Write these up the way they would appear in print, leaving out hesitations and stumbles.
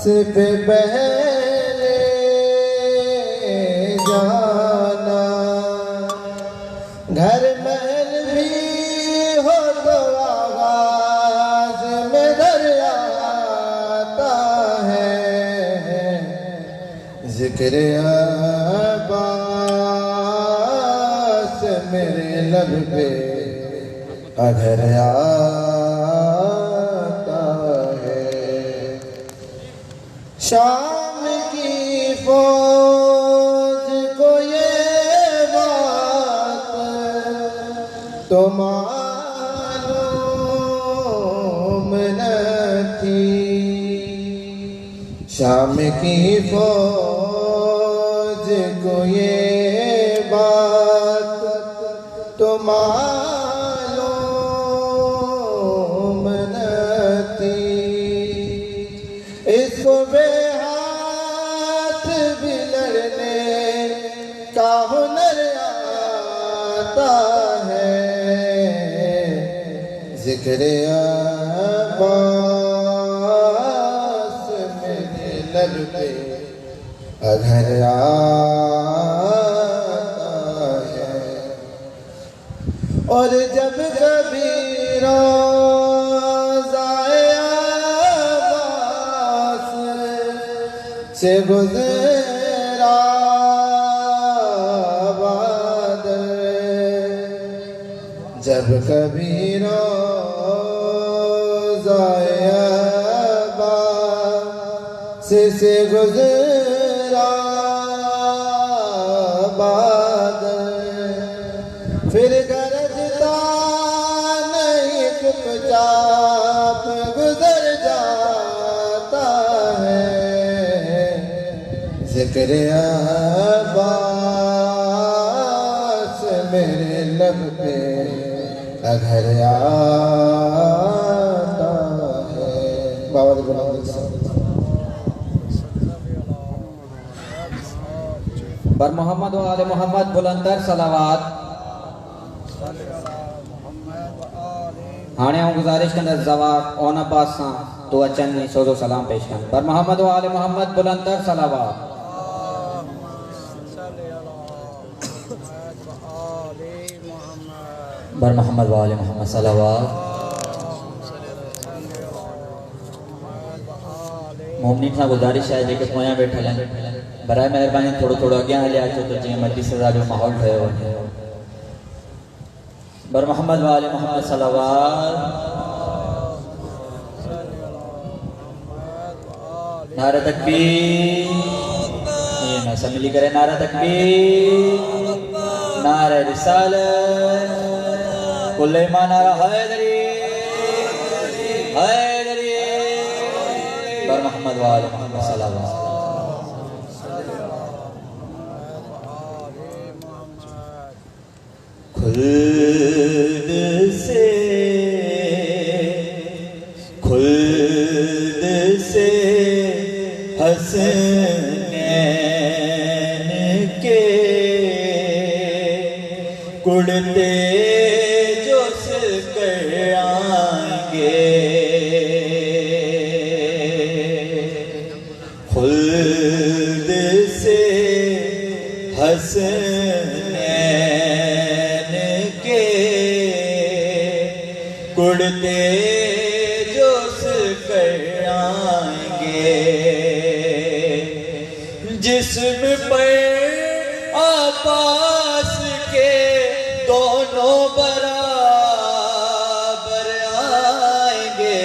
पे पहले जाना, घर महल भी हो तो आवाज में दरिया आता है। जिक्र अब्बास मेरे लब पे अगर आता है। शाम की फौज को ये बात तो मालूम न थी। शाम की फौज को ये बात तो मालूम न थी। इसको बेहाथ भी लड़ने का हुनर आता है। जिक्र अब्बास मेरे लब पे अगर आता है। और जब कभी रोज़ाए अब्बास से गुज़रा बादल, जब कभी रोज़ाए अब्बास से गुज़रा बादल, फिर गरजता नहीं चुपचाप गुजर जाता है। जिक्र अब्बास मेरे लब पे अगर आता है। बाबा जी बोला बर मोहम्मद व आले मोहम्मद बुलंदर सलावत। हाणे आऊं गुजारिश कंदसि जवाब ओन अब्बास सां तो अचन में सोजो सलाम पेश कनि। बर मोहम्मद व आले मोहम्मद बुलंदर सलावत। बर मोहम्मद व आले मोहम्मद सलावत। मोमिन सां गुजारिश है जेके पोयां वेठल आहिनि बराए महिरबानी थोड़ो थोड़ो अॻियां हलिया अचो त जीअं मजलिस सज़ा जो माहौल ठहियो वञे। बर मोहम्मद व आले मोहम्मद सलावत। नारा तकबीर। ये ना सब मिली करे नारा तकबीर, नारा रिसालत, कुल्ले मा नारा हैदरी हैदरी। बर मोहम्मद व आले मोहम्मद सलावत। खुल्द से हसनैन के कुड़ते जो कर आएंगे। खुल्द से हसनैन के कुड़ते जो कर आएंगे। जिस्म पर अब्बास के दोनों बराबर आएंगे।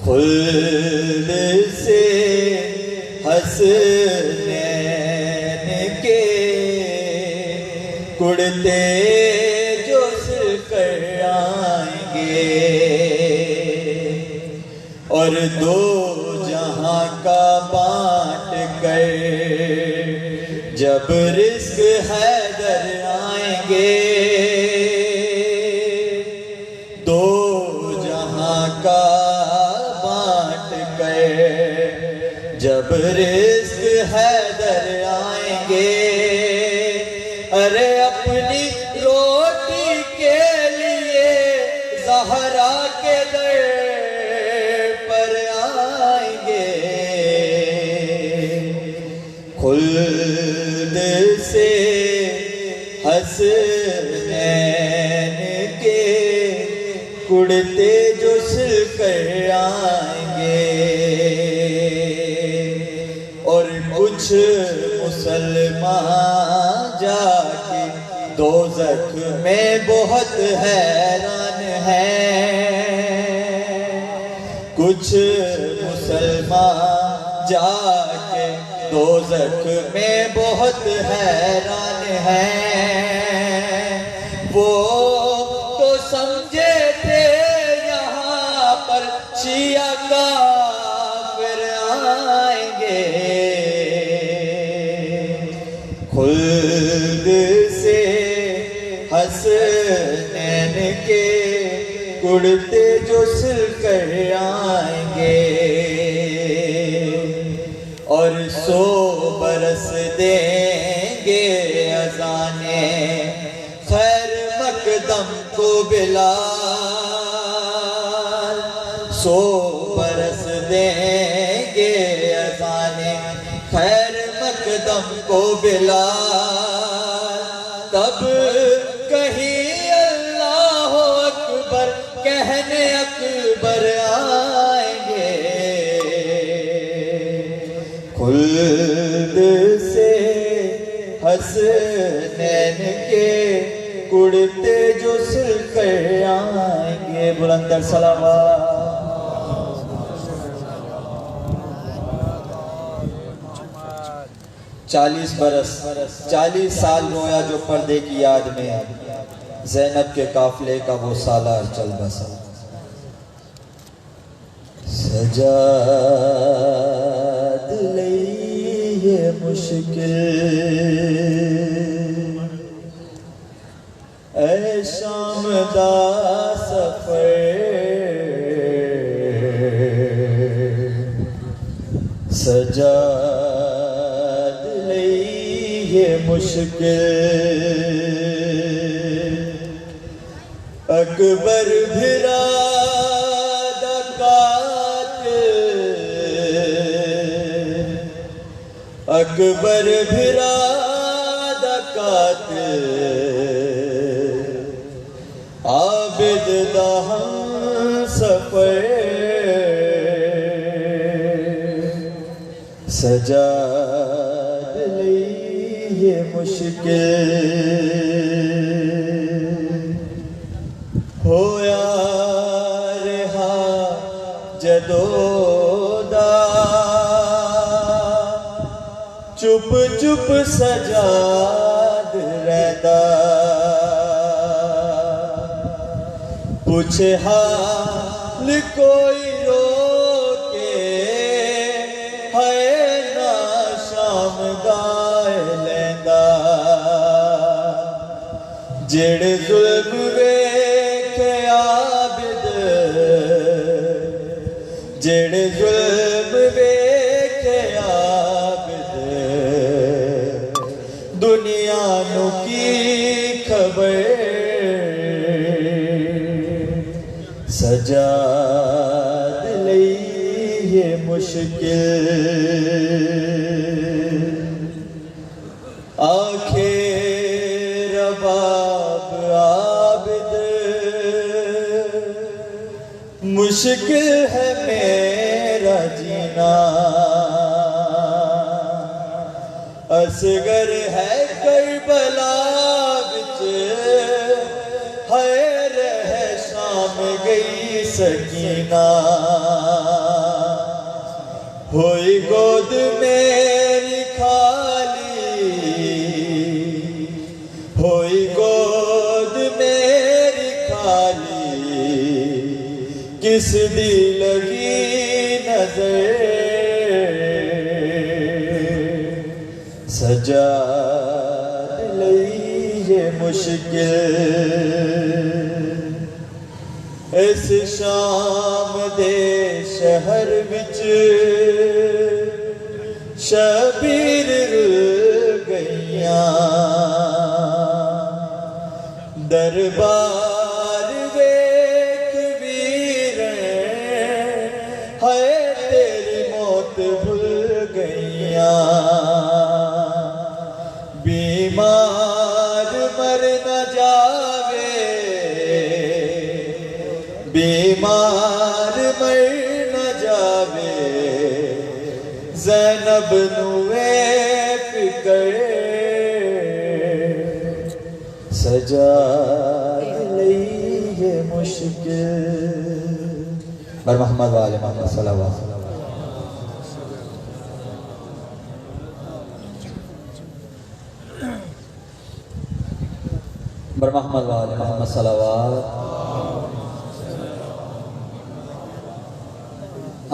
खुल्द से हसनैन के कुड़ते जो कर आएंगे। और दो जहां का बांट कर जब रिस्क हैदर आएंगे। दो जहां का बांट कर जब रिस्क हैदर आएंगे। अरे अपनी रोटी के लिए ज़हरा के दर कुड़ते जो सिलकर आएंगे और कुछ मुसलमान जाके दोज़ख में बहुत हैरान हैं। कुछ मुसलमान जाके दोज़ख में बहुत हैरान हैं। वो तो समझे थे यहाँ पर शिया काफ़िर आएंगे, खुल्द से हसनैन के कुड़ते जो सिलकर आएंगे और 100 बरस देंगे अज़ाने खैर मकदम को बिलाल। 100 बरस देंगे अज़ाने खैर मकदम को बिलाल। तब कहीं अल्लाह अकबर कहने अकबर आएंगे, खुल्द से हसनैन के कुड़ते जो सिलकर आएंगे। बुलंदर सलावत। 40 बरस 40 साल रोया जो पर्दे की याद में, ज़ैनब के काफिले का वो सालार चल बसा। सजाद लई ये मुश्किल ऐ शाम दा सफर, सजाद लई ये मुश्किल अकबर भिरा अकबर भिरा दकात आबिद दहम सफर, सजाद लई ये मुश्किल होया रहा जदोदा चुप चुप सजाद रहदा। पूछे हाल कोई रोके है ना शाम गाए लेंदा। जेड़े जुल्म वेखे आबिद, जेड़े जुल्म वेखे आबिद दुनिया नु की खबर, सजाद लई ये मुश्किल आखे रबाब आबिद मुश्किल है मेरा जीना। असगर है करबला विच है रह शाम गई सकीना। होई गोद मेरी खाली, होई गोद मेरी खाली किस दी लगी नजर, सजाद लई ये मुश्किल इस शाम दे शहर विच शबीर रुल गईयां। दरबार वेख वीर है तेरी मौत भूल गईयां। बीमार मर न जावे बीमार मर न जावे ज़ैनब नुए फिकर सजा लई मुश्किल बर मोहम्मद वाले मोहम्मद सल्लल्लाहु अलैहि वसल्लम बर मोहम्मद वाले मोहम्मद सल्लल्लाहु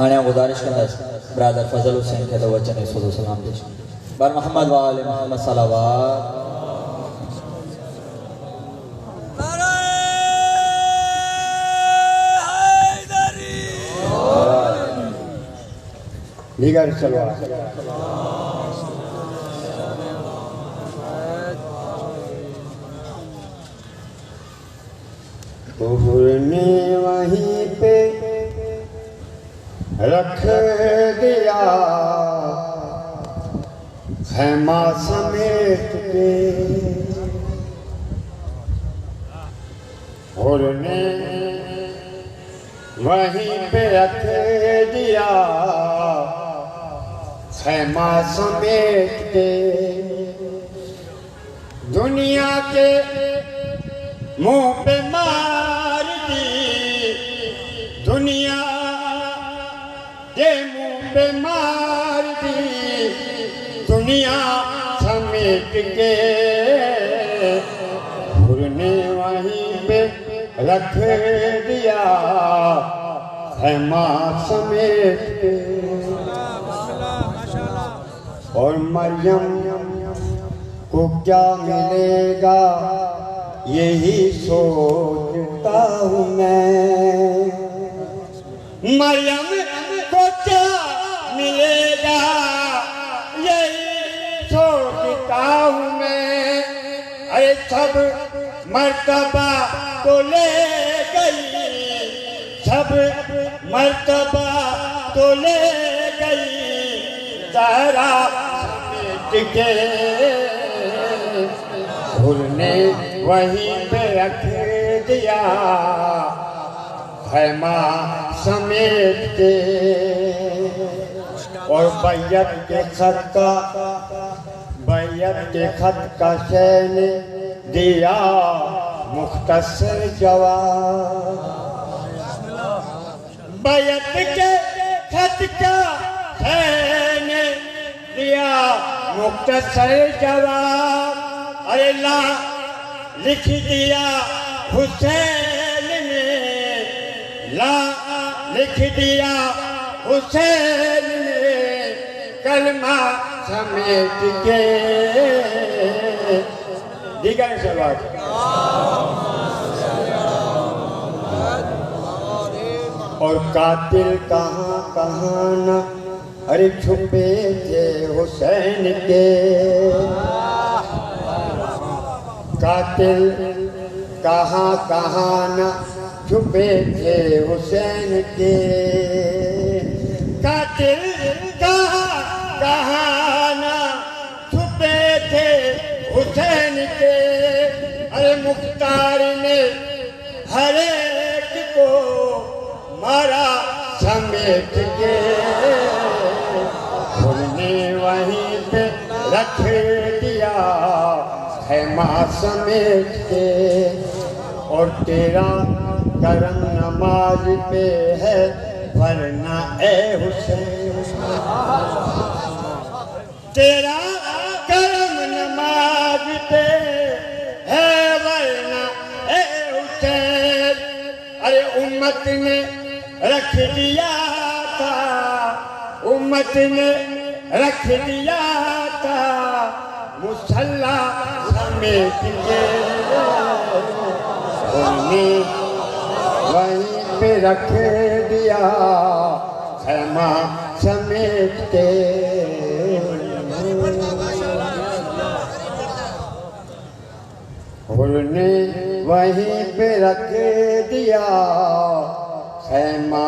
आने गुजारिश करना ब्रदर फजल हुसैन के तो वचन सलाम दे बर मोहम्मद वाले मोहम्मद सल्लल्लाहु दीगर चलवा कुफर ने वहीं पे रख दिया खैमा समेट के और ने वहीं पे रख दिया खैमा समेट के दुनिया के मुंह पे मार दी दुनिया के मुंह पे मार दी दुनिया समेट के उन्होंने वहीं पे रख दिया खैमा समेट के और मरियम को क्या मिलेगा यही सोचता हूँ मैं मरियम को क्या मिलेगा यही सोचता हूँ मैं अरे सब मर्तबा तो ले गई सब मर्तबा तो ले गई तारा के उन्होंने वहीं पे रख दिया खैमा समेट के और बैयत के खत का शैन दिया मुख्तसर जवाब बैयत के खत का शैन दिया मुख्तसर जवाब अरे ला लिख दिया हुसैन ने ला लिख दिया हुसैन ने कलमा समेट के दीगर सवाल और कातिल कहाँ कहाँ न अरे छुपे थे हुसैन के कातिल कहाँ कहाँ न छुपे थे हुसैन के कातिल कहाँ कहाँ न छुपे थे हुसैन के अरे मुख्तार ने हर एक को मारा समेट के उन्होंने वहीं पे रख दिया खैमा समेट के और तेरा करम नमाज पे है वरना ए हुसैन तेरा करम नमाज पे है वरना ए हुसैन अरे उम्मत ने रख दिया था उम्मत ने रख दिया था मुसल्ला समेट के उन्होंने वहीं पे रख दिया खैमा समेट के उन्होंने वहीं पे रख दिया खैमा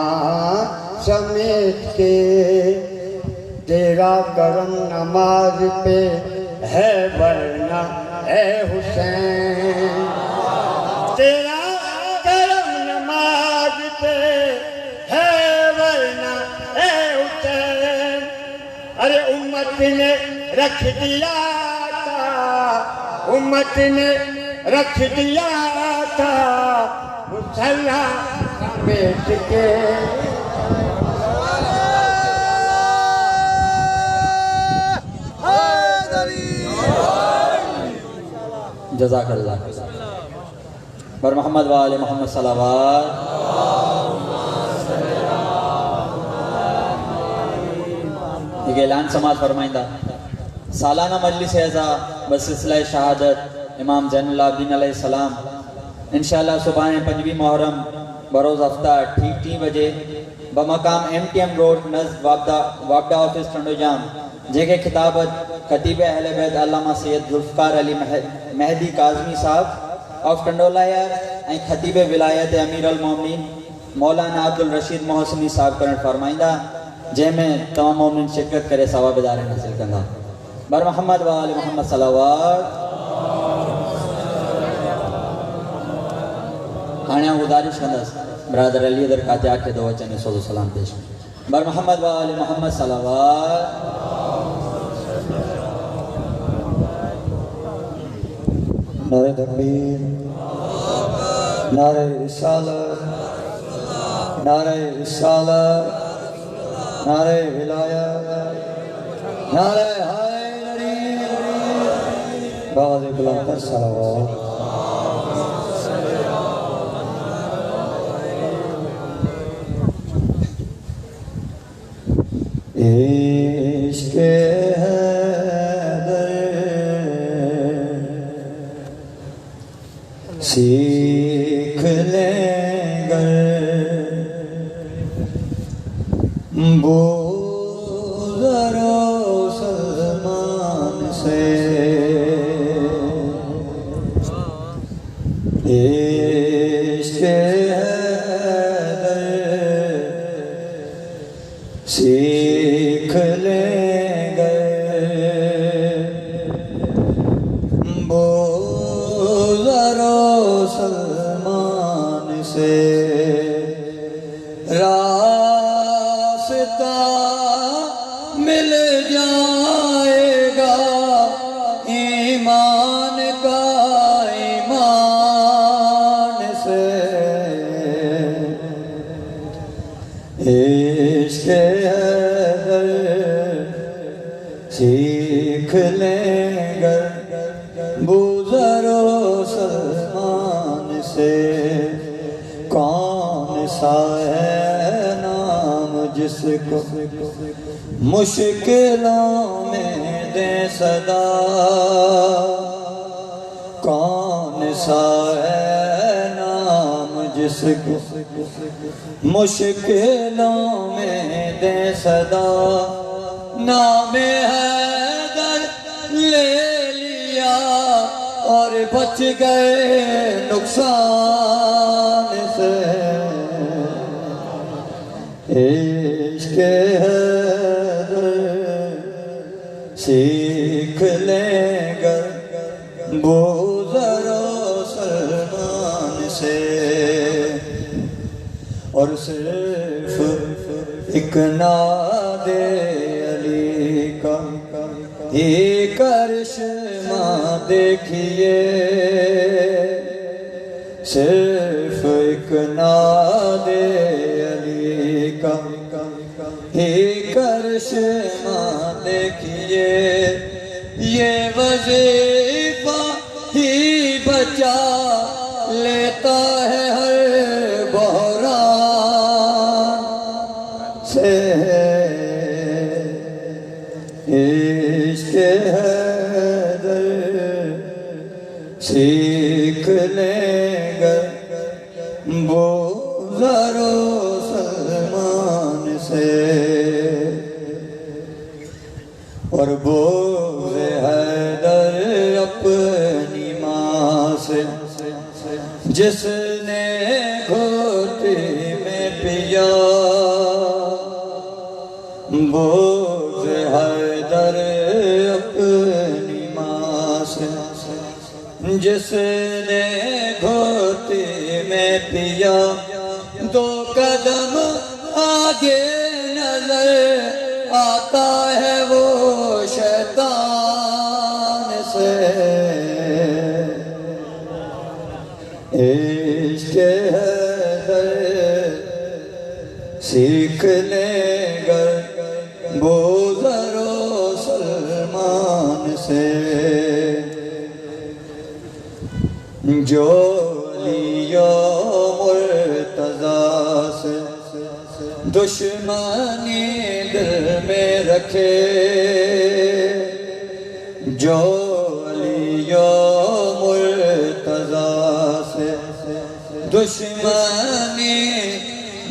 समेट के तेरा करम नमाज पे है वरना ए हुसैन तेरा करम नमाज अरे उम्मत ने रख दिया था, उम्मत ने रख दिया था मुसल्ला समेट के। जज़ाकल्लाह। बर मोहम्मद वाले मोहम्मद सलावत। एक ऐलान समाज फरमाइंदा सालाना मजलिस अज़ा बसिलसिला शहादत इमाम ज़ैनुल आबिदीन अलैहिस्सलाम इंशाअल्लाह सुबह 5वीं मुहर्रम बरोज़ हफ्ता ठीक 3 बजे बमकाम MTM रोड नज़द वाबडा ऑफिस टंडोजाम जेके खिताबत खतीब अहले बैत अल्लामा सैयद जुल्फ़कार अली मेहदी काज़मी साहब ऑफ टंडोला ऐं खतीब विलायत अमीर अल मोमिनीन मौलाना अब्दुल रशीद मोहसिनी साहब करण फरमाइंदा जंहिंमें तमाम मोमिन शिरकत करे सवाबदार हासिल कंदा। बर मोहम्मद वाले मोहम्मद सलावत। हाणे गुज़ारिश कंदसि ब्रादर अली अदर कातिया खे दो वचन सोज़ो सलाम पेश। बर मोहम्मद वाले मोहम्मद सलावत। नारे तकबीर, नारे रिसालत, नारे रिसालत, नारे विलायत, नारे हैदरी, बाज़ बुलंद पर सलावत। इश्क़ हैदर सीख लेंगे बुज़रो सलमान से। इश्क़ हैदर सीख लेंगे बुज़रो सलमान से। रास्ता मिल जाएगा ईमान का ईमान से। इश्क़ हैदर सीख लेंगे बुज़रो सलमान से। कौन सा है नाम जिसको मुश्किलों में दे सदा। कौन सा है नाम जिसको मुश्किलों में दे सदा। नाम हैदर ले लिया और बच गए नुकसान से। इश्क़ हैदर सीख लेंगे बुज़रो सलमान से। और सिर्फ एक नादे अली का ही करिश्मा देखिए। सिर्फ एक नादे अली का ही करिश्मा देखिए। ये वजीफा ही बचा लेता है हर बहरान से। इश्क़ हैदर सीख लेंगे बुज़रो सलमान से। और बोझ हैदर अपनी माँ से जिसने घोटी में पिया। बोझ हैदर अपनी माँ से जिसने घोटी में पिया। 2 कदम आगे नजर आता है वो शैतान से, इश्क हैदर सीख लेगा बोज़रो सलमान से, जो लियो मुर्तज़ा से दुश्मनी दिल में रखे, जो लियो मुर्तज़ा से दुश्मनी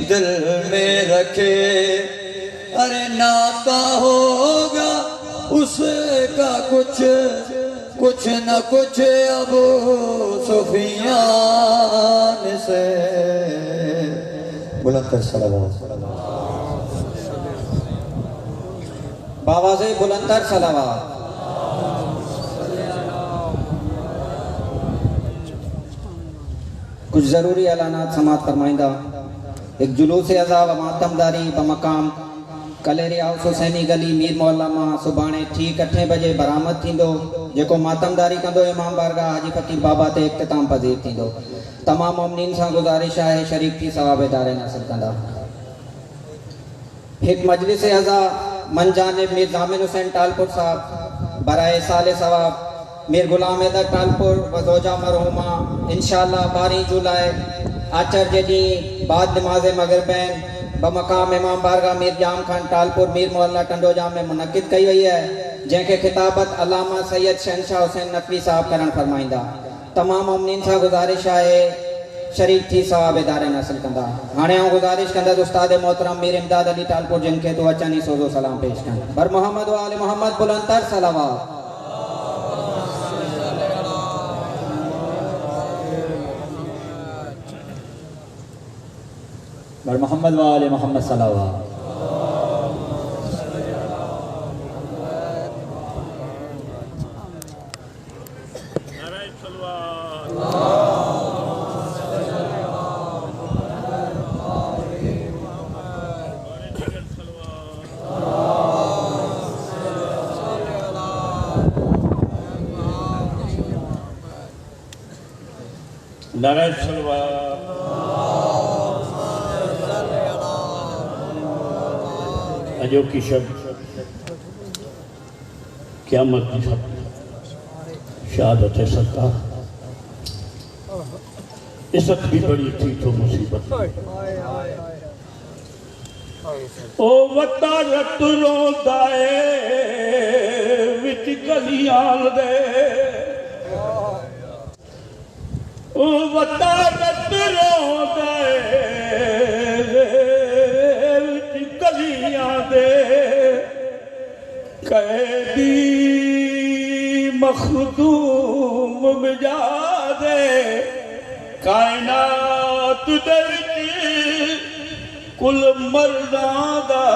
दिल में रखे, अरे नाता होगा उसका कुछ न कुछ अबू सुफियान से। बुलंद कर सलावत, बाबा से बुलंदर सलावत। कुछ ज़रूरी ऐलानात समात फरमाइंदा। एक जुलूस अज़ा व मातमदारी बमकाम कलेरी हाउस हुसैनी गली मीर मोहल्ला मां सुभाणे ठीक 8 बजे बरामद थींदो, जेको मातमदारी कंदो इमाम बारगाह हाजी फ़कीर बाबा ते इख्तिताम पज़ीर थींदो। तमाम मोमिनीन सां गुज़ारिश आहे शरीक थी सवाब दारिन हासिल कंदा। एक मजलिस अज़ा मंजानिब मीर जामिन हुसैन टालपुर साहब बराए साले सवाब मीर गुलाम हैदर टालपुर वजोजा मरहुमा इंशाअल्लाह 12 जुलाई आचर जडी बाद नमाज मगरिबैन बमकाम इमाम बारगाह मीर जाम खान टालपुर मीर मोहल्ला टंडोजा में मुनक़िद कई वई है, जंहिंखे खिताबत अलामा सैयद शहनशाह हुसैन नकवी साहब करण फरमाइंदा। तमाम मोमिनीन सां गुज़ारिश आहे शरीक थी सवाब दारिन हासिल कंदा। हाणे आउं गुज़ारिश कंदसि उस्ताद मोहतरम मीर इमदाद अली टालपुर जिनखे तो अचनी सोज़ो सलाम पेश कनि। बर मोहम्मद व आले मोहम्मद बुलंदतर सलावत। बर मोहम्मद व आले मोहम्मद सलावत। नारायण सलवार अजो की शब्द क़यामत की शब्द शहादत है सरकार। इज्जत भी बड़ी थी तो मुसीबत ओ वता रत रोंदाए विच गलियां दे, ओ वता रत रोंदाए विच गलियां दे, कैदी मखदूम मिजादे कायनात दे कुल मर्दां दा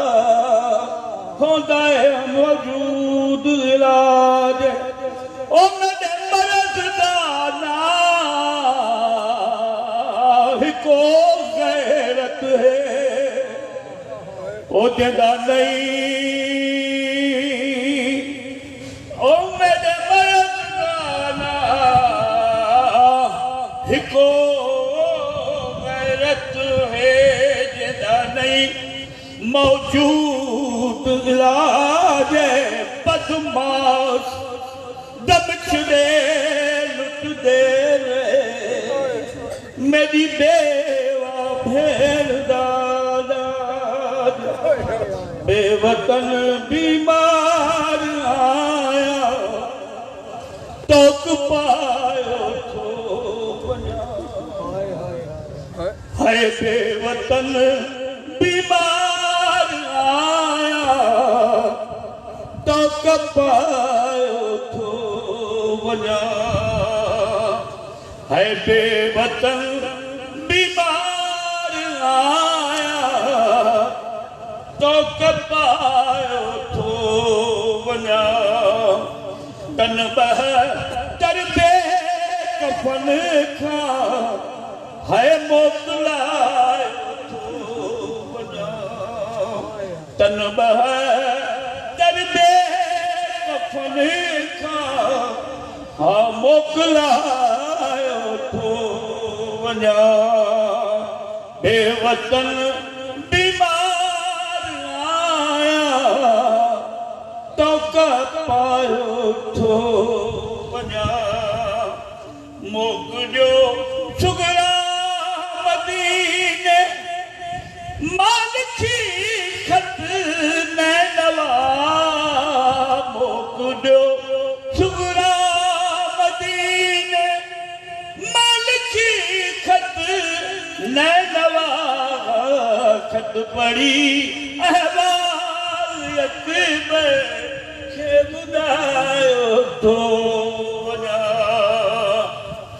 होंदा है मौजूद इलाज। ओ मेरे मर्द दा नाम को गैरत है, ओ देदा नहीं। ओ मेरे मर्द दा नाम को गैरत है, देदा नहीं मौजूद इलाज। बदमाश दबच दे लुट दे मेरी बेवा भेड़ दादा, बेवतन बीमार आया तो पायो तो बना, है बेवतन बीमार आया तो पायो तो बना, है बेवतन बीमार आया तो पायो तो बना। तन बह तर बे कफन खा है मोकला तो बना, तन बह मोकलायो थो वञा बेवतन बीमार आया तो कपायो थो वञा मोकिलियो शुगरा मदीने मालिकी खत नैनवा मोकिलियो शुगरा मदीने मालिकी खत नैनवा खत पढ़ी अहवाल अकबर खे ॿुधायो थो वञा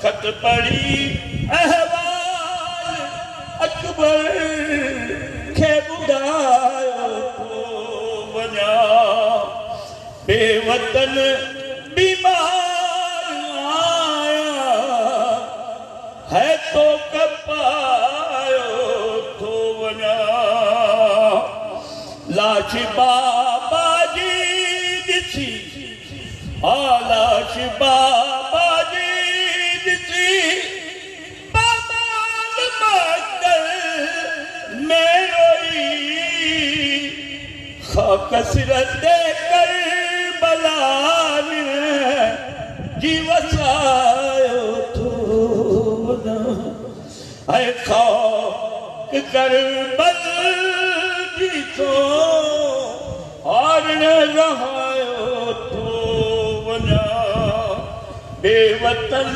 खत पढ़ी अहवाल अकबर खे ॿुधायो थो वञा बेवतन बीमार आया है तो कपायो थो वञा लाश बाबा जी ॾिसी लाश बाबा जी ॾिसी पामाल मातल में रोई कसरत कर बलान जी वसायो थो वञा ऐं ख़ौफ़ कर बल जी थो और न रहायो थो वञा बेवतन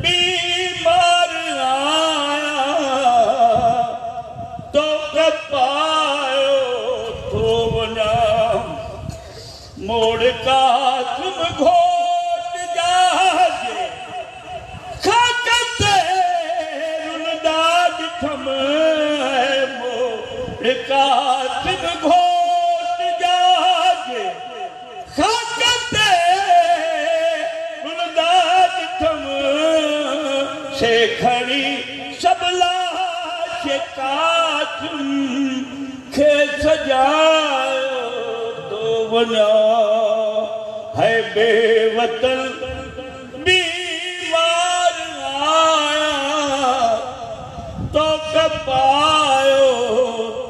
बीमार आया तो कपायो थो वञा मोड़ का तुम घोट जाजे खाकते रुलदाद थम मोड़ का तुम घोट जाजे खाकते रुलदाद थम शेखड़ी सबला शेकातुम खे सजायो तो वञा है बेवतन बीमार आया तो कपायो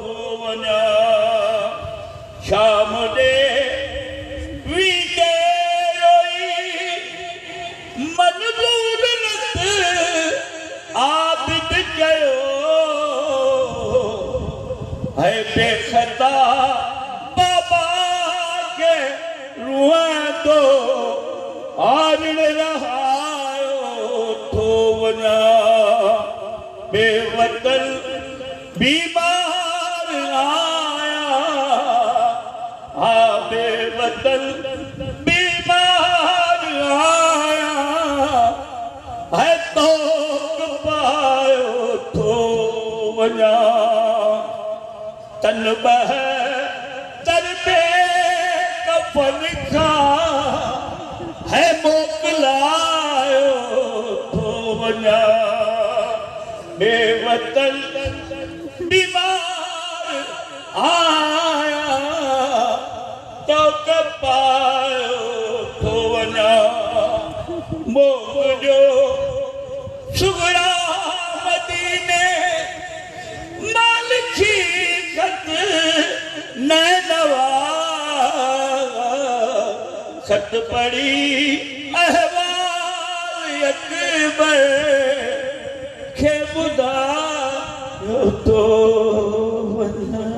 तो वञा शाम दे वीके रोई मनबूर नत आबिद कयो है बेखता बाबा के रुआ तो आन रहायो थो वञा बेवतन बीमार आया बेवतन बीमार आया है तो पायो थो वञा तन बह तर पे कफन खा है मोकलायो थो वञा बेवतन बीमार आया तो कपायो थो वञा मोकिलियो शुगरा मदीने मालिकी खत नैनवा खत पढ़ी अहवाल अकबर खे ॿुधायो थो वञा